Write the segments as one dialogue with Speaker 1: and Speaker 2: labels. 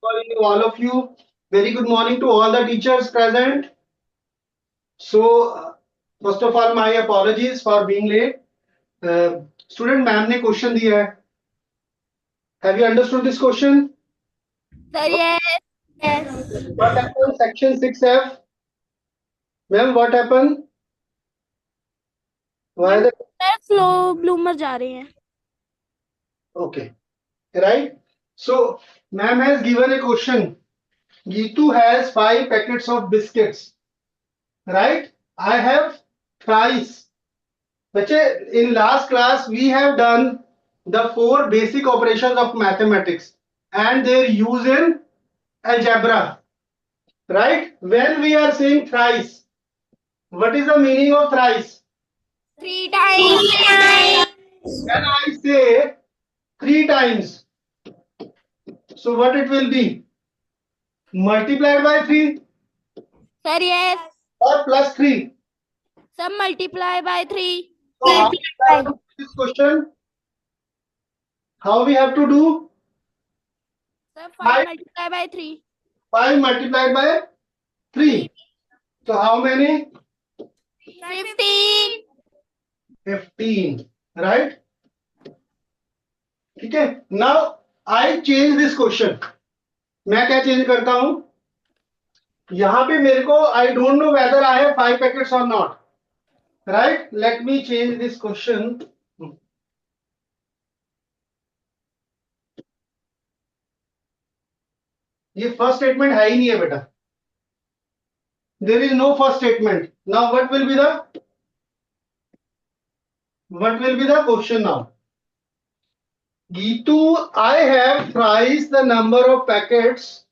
Speaker 1: morning to all of you. Very good morning to all the teachers present. First of all, my apologies for being late. Student ma'am ने question दिया है. Have you understood this question?
Speaker 2: Sir, yes.
Speaker 1: What happened? Section 6F. Ma'am, what happened? Why the
Speaker 2: Sir, flow bloomer जा रहे हैं.
Speaker 1: okay, right? So, ma'am has given a question. Geetu has 5 packets of biscuits, right? I have thrice. बच्चे, in last class we have done the 4 basic operations of mathematics and their use in algebra, right? When we are saying thrice, what is the meaning of thrice?
Speaker 2: 3 times.
Speaker 1: When I say 3 times, so what it will be? Multiplied by 3
Speaker 2: Sir, yes.
Speaker 1: or plus 3?
Speaker 2: Sir, multiply by 3.
Speaker 1: So how we have to do this question? How we have to do?
Speaker 2: Sir, 5 multiply by 3.
Speaker 1: 5 multiplied by 3. So how many?
Speaker 2: 15.
Speaker 1: 15, right? ठीक है. Now I change this question. मैं क्या change करता हूं? यहां पे मेरे को I don't know whether I have 5 packets or not, right? Let me change this question. ये फर्स्ट स्टेटमेंट है ही नहीं है बेटा. There is no first statement. Now what will be the question now? Geetu, I have thrice the number of packets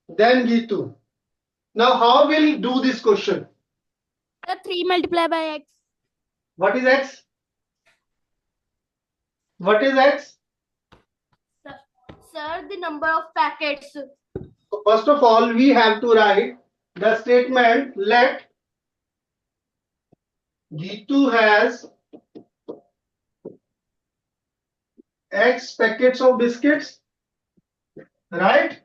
Speaker 1: than Geetu. Now how will do this question?
Speaker 2: Sir, 3 multiply by x.
Speaker 1: What is x? What is x?
Speaker 2: Sir, the number of packets.
Speaker 1: So first of all, we have to write the statement let Geetu has x packets of biscuits, right?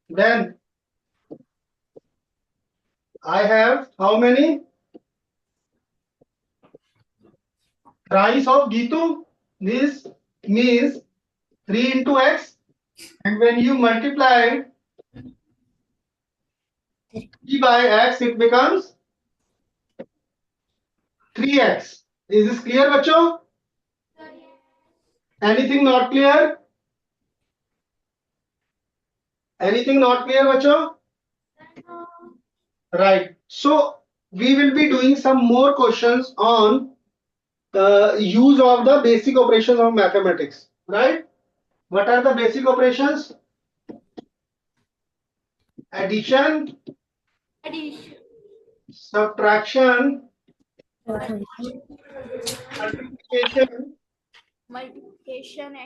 Speaker 1: Then I have how many? Thrice of Geetu. This means 3 into x, and when you multiply 3 by x, it becomes 3x. Is this clear, बच्चों? Anything not clear? Anything not clear, बच्चों? Right. So we will be doing some more questions on use of the basic operations of mathematics, right? What are the basic operations? Addition, subtraction,
Speaker 2: Multiplication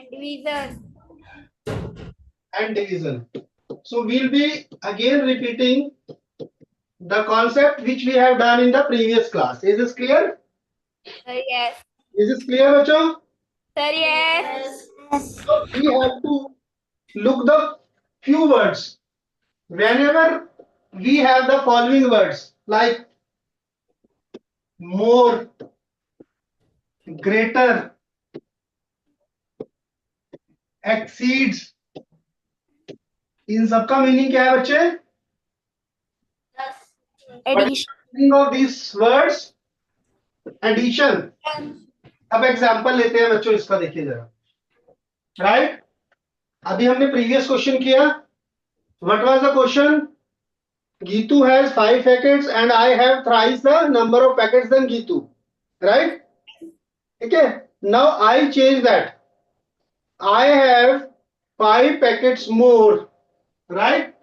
Speaker 2: and
Speaker 1: division. So we'll be again repeating the concept which we have done in the previous class. Is this clear?
Speaker 2: Sir, yes.
Speaker 1: Is this clear, bachcho?
Speaker 2: Sir, yes.
Speaker 1: So we have to look the few words. Whenever we have the following words like more, greater, exceeds, इन सबका meaning क्या है बच्चे?
Speaker 2: Addition.
Speaker 1: Meaning of these words addition. अब example लेते हैं बच्चों, इसका देखिए जरा. राइट, अभी हमने प्रीवियस क्वेश्चन किया. What was the question? Geetu has 5 packets and I have thrice the number of packets than Geetu, right? Okay, now I change that. I have 5 packets more, right?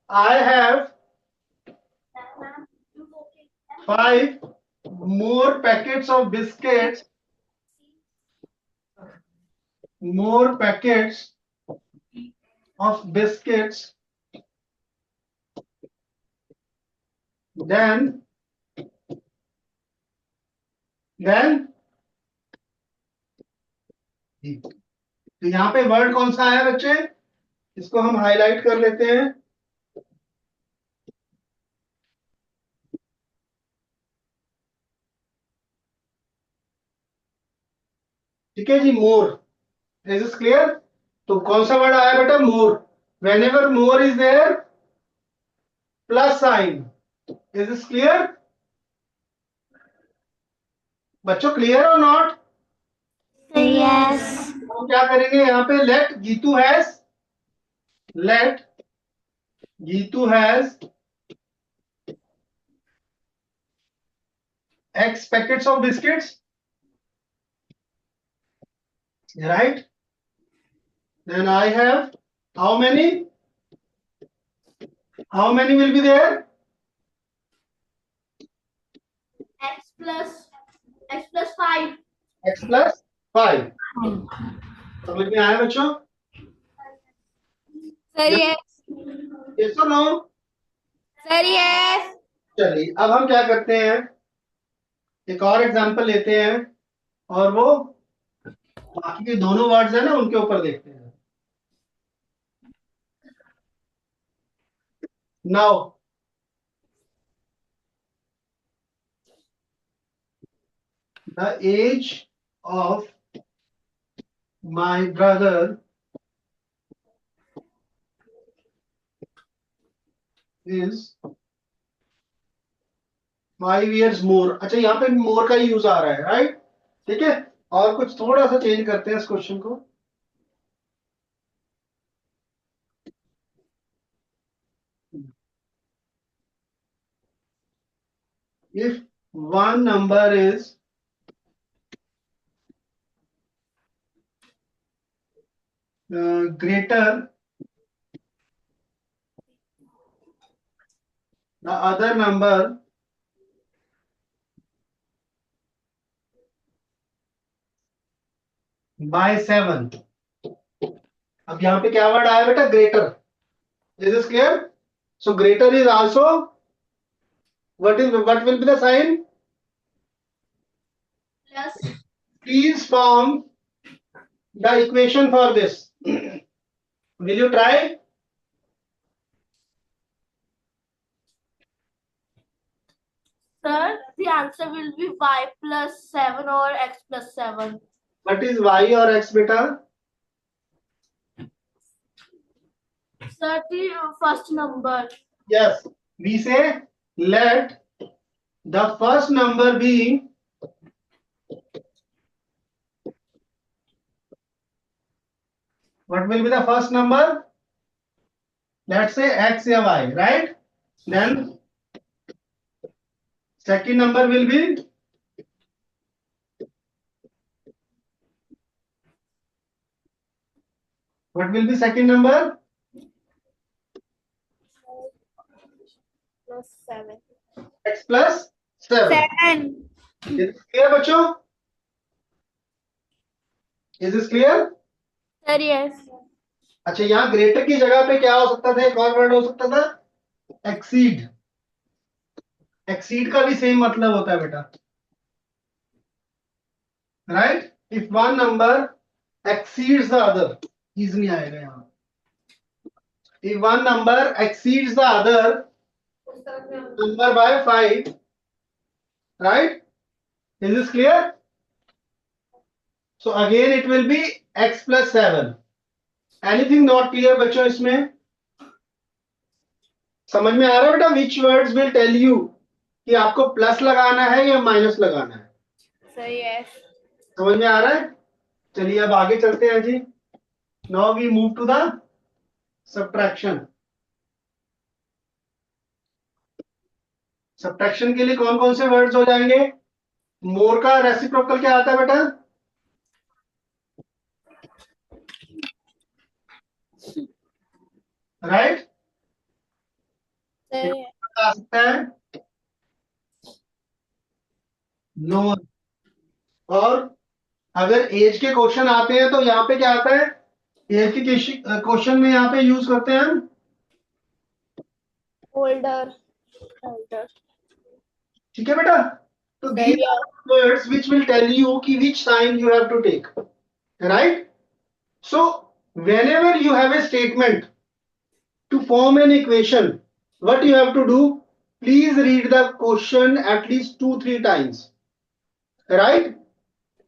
Speaker 1: I have 5 more packets of biscuits, more packets of biscuits then तो यहाँ पे word कौन सा है बच्चे, इसको हम highlight कर लेते हैं। ठीक है जी, मोर। Is is clear? तो कौन सा वर्ड आया बेटा, more. Whenever more is there plus sign. Is is clear बच्चों, क्लियर और नॉट?
Speaker 2: Sir, yes.
Speaker 1: हम क्या करेंगे यहाँ पे, let Geetu has X packets of biscuits, right? Then I have how many? How many will be there?
Speaker 2: X plus 5.
Speaker 1: X plus 5. समझ में आया बच्चों?
Speaker 2: Sir, yes.
Speaker 1: Yes or no?
Speaker 2: Sir, yes.
Speaker 1: चलिए अब हम क्या करते हैं, एक और एग्जांपल लेते हैं और वो बाकी के दोनों वर्ड्स है ना उनके ऊपर देखते हैं। Now the age of my brother is 5 years more। अच्छा यहाँ पे मोर का ही यूज आ रहा है, राइट? ठीक है, और कुछ थोड़ा सा चेंज करते हैं इस क्वेश्चन को। If one number is greater the other number by 7। अब यहाँ पे क्या वर्ड आया बेटा, greater. Is is clear? So greater is also, what will be the sign?
Speaker 2: Plus.
Speaker 1: Please form the equation for this। will you try?
Speaker 2: Sir, the answer will be y plus 7 or x plus 7.
Speaker 1: What is y or x beta?
Speaker 2: Sir, the first number.
Speaker 1: Yes, we say let the first number be what will be the first number? Let's say x or y, right? Then second number will be what will be second number?
Speaker 2: Plus 7.
Speaker 1: X plus 7।
Speaker 2: 7.
Speaker 1: Is this clear बच्चों? Is this clear?
Speaker 2: Sir, yes.
Speaker 1: अच्छा यहाँ greater की जगह पे क्या हो सकता था, एक और वर्ड हो सकता था, एक्सीड। एक्सीड का भी सेम मतलब होता है बेटा, right? If one number exceeds the other, is नहीं आएगा यहाँ। If one number exceeds the other number by 5, right? Is this clear? So again it will be x plus 7। Anything not clear बच्चों इसमें? समझ में आ रहा है बेटा? Which words will tell you कि आपको प्लस लगाना है या माइनस लगाना है?
Speaker 2: Sir, yes.
Speaker 1: समझ में आ रहा है? चलिए अब आगे चलते हैं जी। Now we move to the subtraction। Subtraction के लिए कौन कौन से वर्ड्स हो जाएंगे? मोर का रेसिप्रोकल क्या आता है बेटा? राइट?
Speaker 2: Sir,
Speaker 1: आ सकता है नो। और अगर एज के क्वेश्चन आते हैं तो यहाँ पे क्या आता है, एज के क्वेश्चन में यहाँ पे यूज करते हैं हम
Speaker 2: older. Older.
Speaker 1: ठीक है बेटा? तो these are the words which will tell you कि which sign you have to take, right? So whenever you have a statement to form an equation, what you have to do, please read the question at least 2-3 times, right?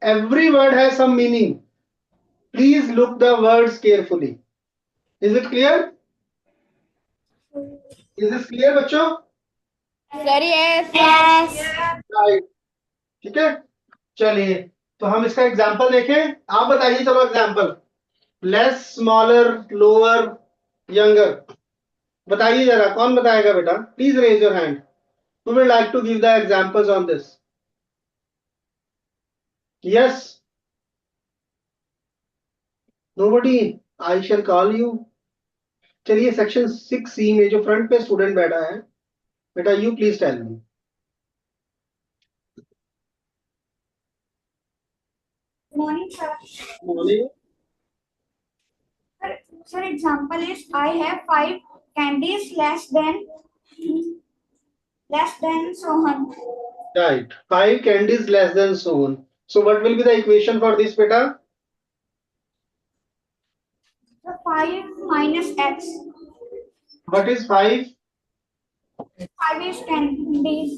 Speaker 1: Every word has some meaning. Please look the words carefully. Is it clear? Is this clear बच्चों?
Speaker 2: Sir yes
Speaker 1: Right. ठीक है, चलिए तो हम इसका example देखें। आप बताइए, चलो example, less, smaller, lower, younger, बताइए जरा, कौन बताएगा बेटा? Please raise your hand, who would like to give the examples on this? Yes, nobody, I shall call you. चलिए सेक्शन 6C में जो फ्रंट पे स्टूडेंट बैठा है बेटा, you please tell me.
Speaker 3: Morning, sir.
Speaker 1: Morning.
Speaker 3: Sir, example is I have 5 candies less than so on.
Speaker 1: Right, 5 candies less than so on. So what will be the equation for this beta?
Speaker 3: So 5 minus x.
Speaker 1: What is 5?
Speaker 3: 5 is candies.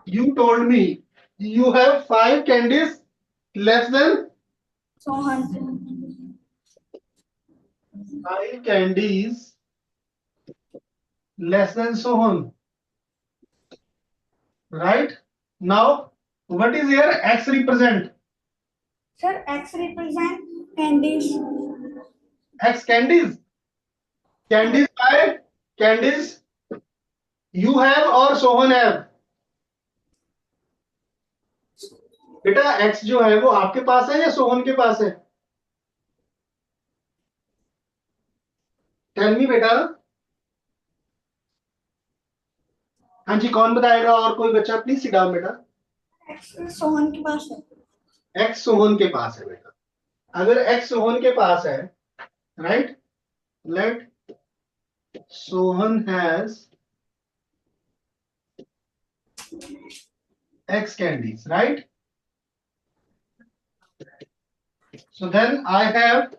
Speaker 1: You told me you have 5 candies less than
Speaker 3: So on.
Speaker 1: 5 candies less than so on. Right? Now, what is here x represent?
Speaker 3: Sir, x represent candies.
Speaker 1: X candies. Candies by candies you have or Sohan have. बेटा x जो है वो आपके पास है या सोहन के पास है? टेल मी बेटा। हाँ जी, कौन बताएगा? और कोई बच्चा प्लीज सिट डाउन बेटा।
Speaker 3: X सोहन के पास है.
Speaker 1: x सोहन के पास है बेटा। अगर x सोहन के पास है, right, let Sohan has x candies, right? So then I have,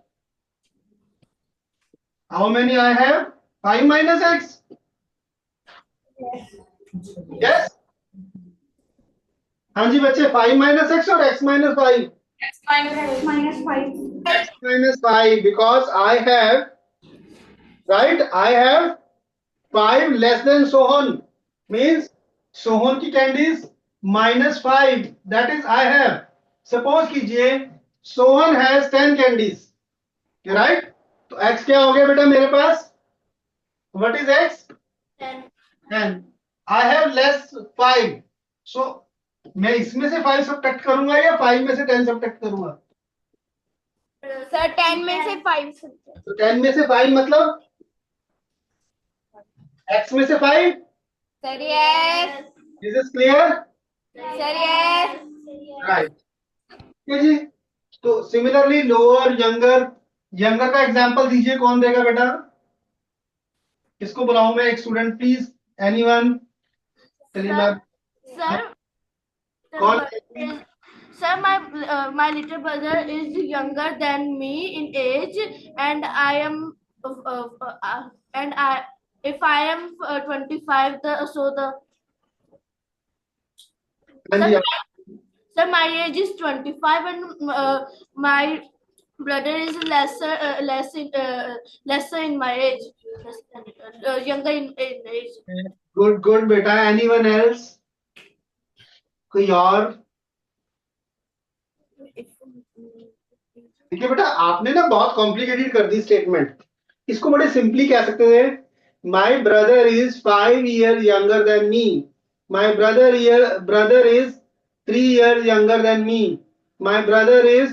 Speaker 1: how many I have? 5 minus x. Yes? हाँ जी बच्चे, 5 minus x और x minus 5?
Speaker 3: X minus 5.
Speaker 1: X minus 5 because I have, right, I have 5 less than Sohan, means Sohan की candies minus 5, that is I have. Suppose कीजिए Sohan has 10 candies, right? तो x क्या हो गया बेटा मेरे पास? What is x? 10. I have less 5. So मैं इसमें से 5 सब्ट्रैक्ट करूंगा या 5 में से 10 सब्ट्रैक्ट करूंगा?
Speaker 2: सर 10 में से 5
Speaker 1: तो 10 में से 5 मतलब x में से 5?
Speaker 2: Sir yes
Speaker 1: Is this clear?
Speaker 2: Sir yes
Speaker 1: Right. ठीक है जी। तो सिमिलरली लोअर, यंगर, यंगर का एग्जांपल दीजिए, कौन देगा बेटा? किसको बुलाऊं मैं? एक स्टूडेंट प्लीज, एनीवन? चलिए मैं,
Speaker 2: सर
Speaker 1: कौन?
Speaker 2: Sir, my little brother is younger than me in age, and I am and I if I am 25,
Speaker 1: हाँ जी,
Speaker 2: sir, my age is 25, and my brother is lesser in my age, younger in age.
Speaker 1: Good good बेटा। Anyone else? कोई और? देखिए बेटा, आपने ना बहुत complicated कर दी स्टेटमेंट। इसको बड़े सिंपली कह सकते थे, my brother is 5 years younger than me, my brother is 3 years younger than me, my brother is,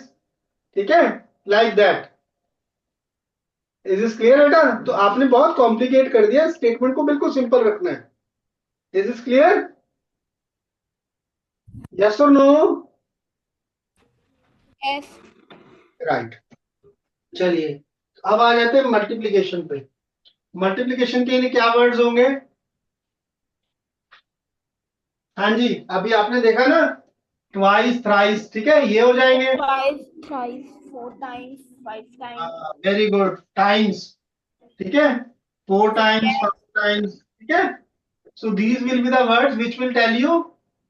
Speaker 1: ठीक है, like that. Is is clear बेटा? तो आपने बहुत कॉम्प्लिकेट कर दिया, स्टेटमेंट को बिल्कुल सिंपल रखना है। Is is clear? यस और नो?
Speaker 2: Yes.
Speaker 1: राइट। चलिए अब आ जाते हैं मल्टीप्लीकेशन पे। मल्टीप्लीकेशन के लिए क्या वर्ड्स होंगे? हाँ जी, अभी आपने देखा ना, ट्वाइस थ्राइस, ठीक है, ये हो जाएंगे।
Speaker 2: Twice, thrice, 4 times, 5 times.
Speaker 1: Very good, times, ठीक है, 4 times, 5 times, ठीक है। So these will be the words which will tell you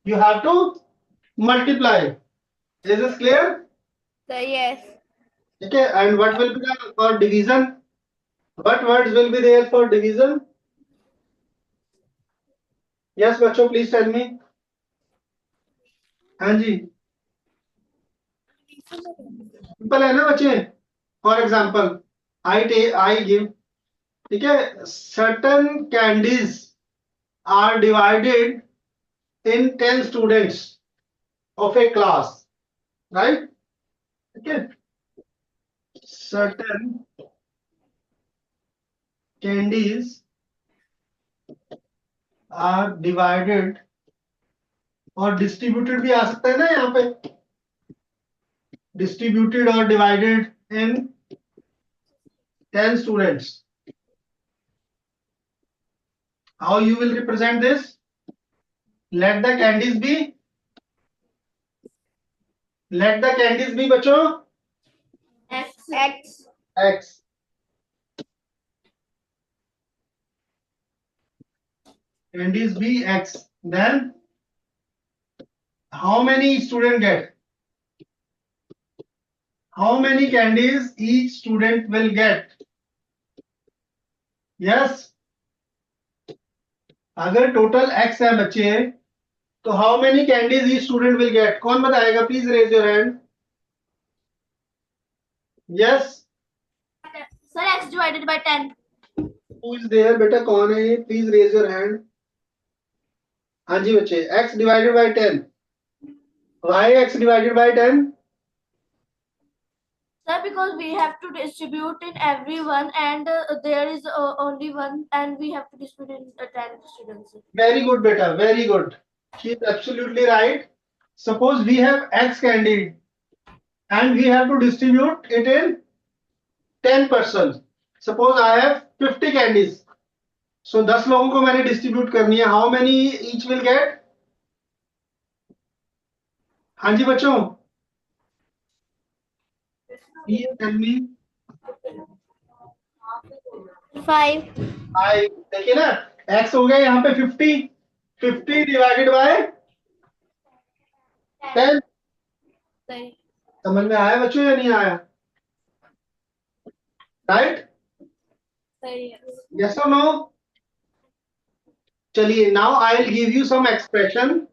Speaker 1: you have to multiply. Is this clear?
Speaker 2: So yes.
Speaker 1: Okay, and what will be the for division? What words will be there for division? Yes, बच्चों, please tell me. हाँ जी, simple है ना बच्चे। For example, I give, ठीक है, certain candies are divided in 10 students of a class, right? Okay, certain candies are divided, और distributed भी आ सकता है ना यहाँ पे, distributed or divided in 10 students. How you will represent this? Let the candies be, let the candies be बच्चों
Speaker 2: X.
Speaker 1: x, candies be x, then how many student get, how many candies each student will get? Yes, अगर total x है बच्चे, तो how many candies each student will get? कौन बताएगा? Please raise your hand. Yes,
Speaker 2: Sir, X divided by 10.
Speaker 1: Who is there? बेटा कौन है ये? Please raise your hand. हाँ जी बच्चे, x divided by 10। Why x divided by 10?
Speaker 2: Sir, because we have to distribute in everyone, and there is only one, and we have to distribute in 10 students.
Speaker 1: Very good बेटा, very good, she is absolutely right. Suppose we have x candy and we have to distribute it in 10 person. Suppose I have 50 candies, so 10 लोगों को मैंने distribute करनी है। How many each will get? हाँ जी बच्चों, please tell मी।
Speaker 2: 5.
Speaker 1: देखिए ना, x हो गया यहाँ पे 50, 50 डिवाइडेड बाय 10।
Speaker 2: सही।
Speaker 1: समझ में आया बच्चों या नहीं आया? राइट,
Speaker 2: सही है।
Speaker 1: यस और नो? चलिए, now I will give you some expression,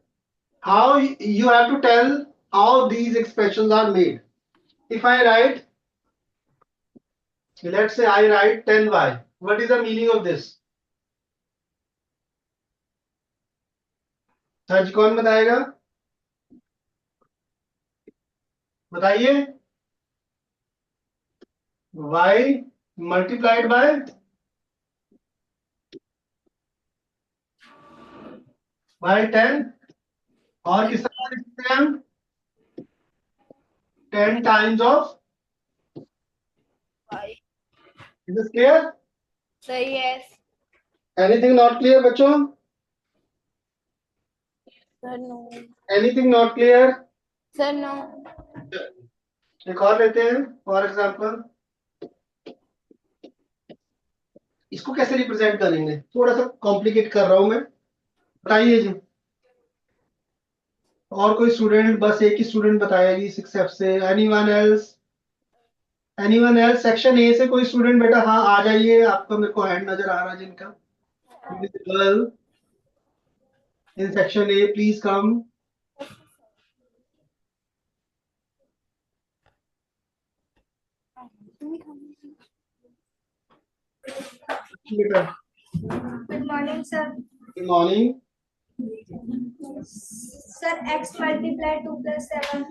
Speaker 1: how you have to tell how these expressions are made. If I write, let's say I write 10y, what is the meaning of this? सच कौन बताएगा? बताइए। y multiplied by bye 10, और किस तरह लिख सकते हैं हम? 10 times of. Is this clear?
Speaker 2: सही है।
Speaker 1: एनीथिंग नॉट क्लियर बच्चों?
Speaker 2: Sir no.
Speaker 1: Anything not clear?
Speaker 2: Sir no.
Speaker 1: एक और लेते हैं, फॉर एग्जाम्पल, इसको कैसे रिप्रेजेंट करेंगे? थोड़ा सा कॉम्प्लिकेट कर रहा हूं मैं, बताइए जी। और कोई स्टूडेंट? बस एक ही स्टूडेंट बताया जी 6F से। Anyone else? Anyone else? Section A से कोई स्टूडेंट? बेटा हाँ, आ जाइए, आपका मेरे को हैंड नजर आ रहा है जिनका। Girl in section A, please come. बेटा
Speaker 3: Good morning, sir.
Speaker 1: Good morning.
Speaker 3: Sir, x multiply 2 plus 7.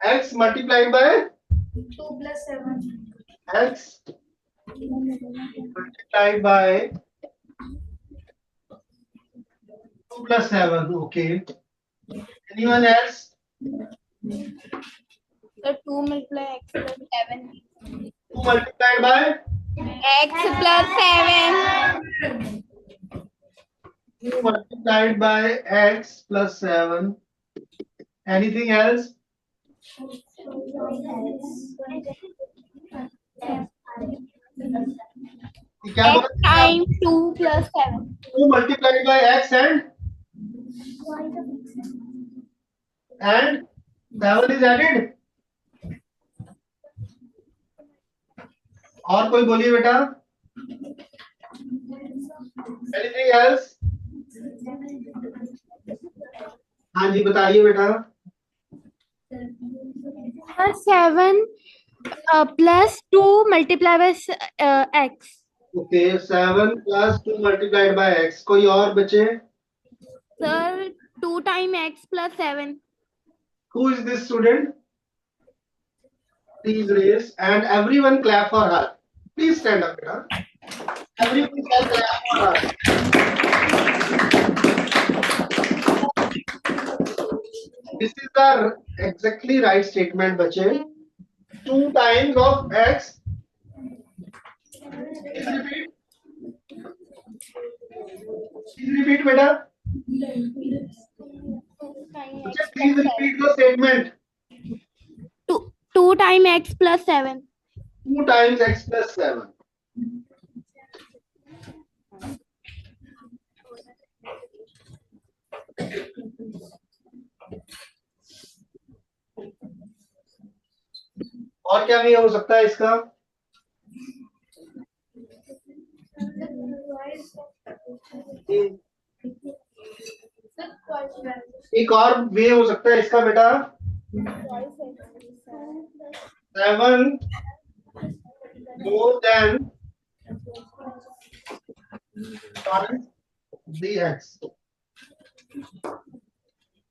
Speaker 1: x multiplied by
Speaker 3: 2 plus 7.
Speaker 1: x multiplied by 2 plus 7. Okay. Anyone else?
Speaker 2: Sir 2 multiply x plus 7.
Speaker 1: 2 multiplied by
Speaker 2: X plus 7.
Speaker 1: 2 multiplied by x plus 7. Anything else? क्या
Speaker 3: X
Speaker 1: बोला?
Speaker 3: times 2 plus 7.
Speaker 1: 2 multiplied by x and 7 is added. और कोई बोलिए बेटा. Anything else? हाँ जी बताइए बेटा.
Speaker 3: 7 plus 2 multiplied by x.
Speaker 1: Okay 7 plus 2 multiplied by x. कोई और बचे?
Speaker 3: Sir, 2 times x plus 7.
Speaker 1: Who is this student? Please raise and everyone clap for her. Please stand up बेटा. Everyone can clap for her. This is the exactly right statement बच्चे. 2 times of x. Please repeat. Please repeat बेटा. बच्चे please repeat the statement.
Speaker 3: 2 times x plus 7.
Speaker 1: 2 times x plus 7. और क्या भी हो सकता है इसका? एक और वे हो सकता है इसका बेटा. 7 more than times dx.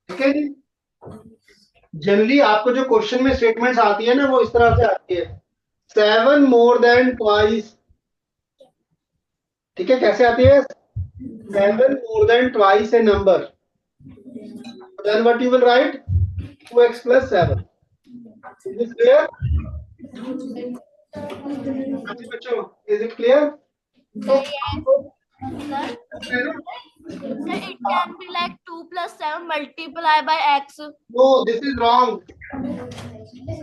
Speaker 1: ठीक है जी. जनरली आपको जो क्वेश्चन में स्टेटमेंट्स आती है ना वो इस तरह से आती है. 7 more than twice. ठीक है कैसे आती है? 7 more than twice a number. Then what you will write? 2x plus 7. Is this clear? बच्चों, is it clear?
Speaker 2: Sir, it can be like 2 plus 7 multiplied by x.
Speaker 1: No, this is wrong.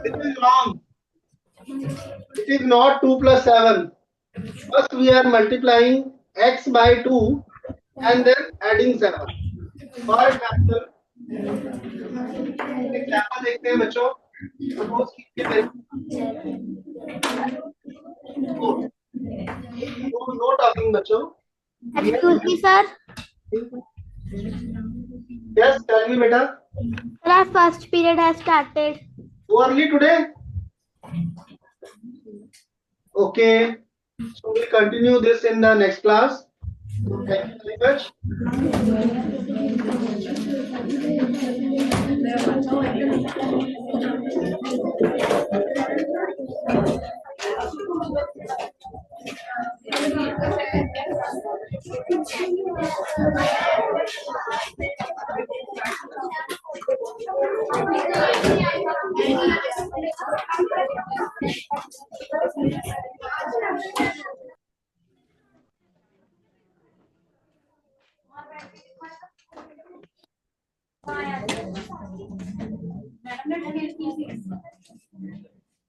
Speaker 1: This is wrong. It is not 2 plus 7. First we are multiplying x by 2 and then adding 7. For example, example देखते हैं बच्चों. Suppose कीजिए know talking बच्चों.
Speaker 3: Excuse me, sir.
Speaker 1: Yes, tell me बेटा.
Speaker 3: Our first period has started.
Speaker 1: So early today? Okay. So we'll continue this in the next class. Thank you very much.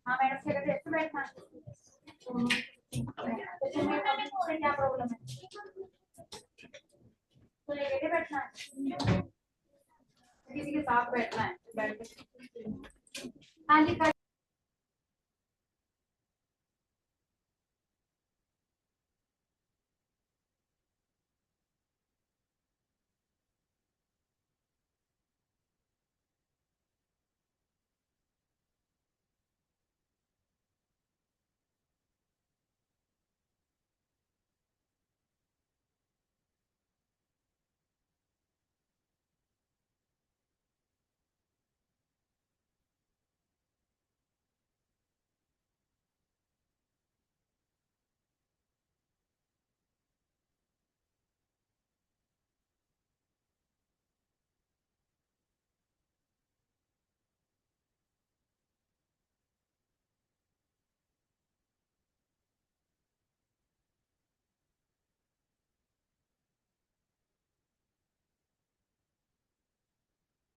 Speaker 3: हाँ madam से अगर ऐसे बैठना क्या problem है तो लेके बैठना है किसी के साथ बैठना है बैठ के हाँ जी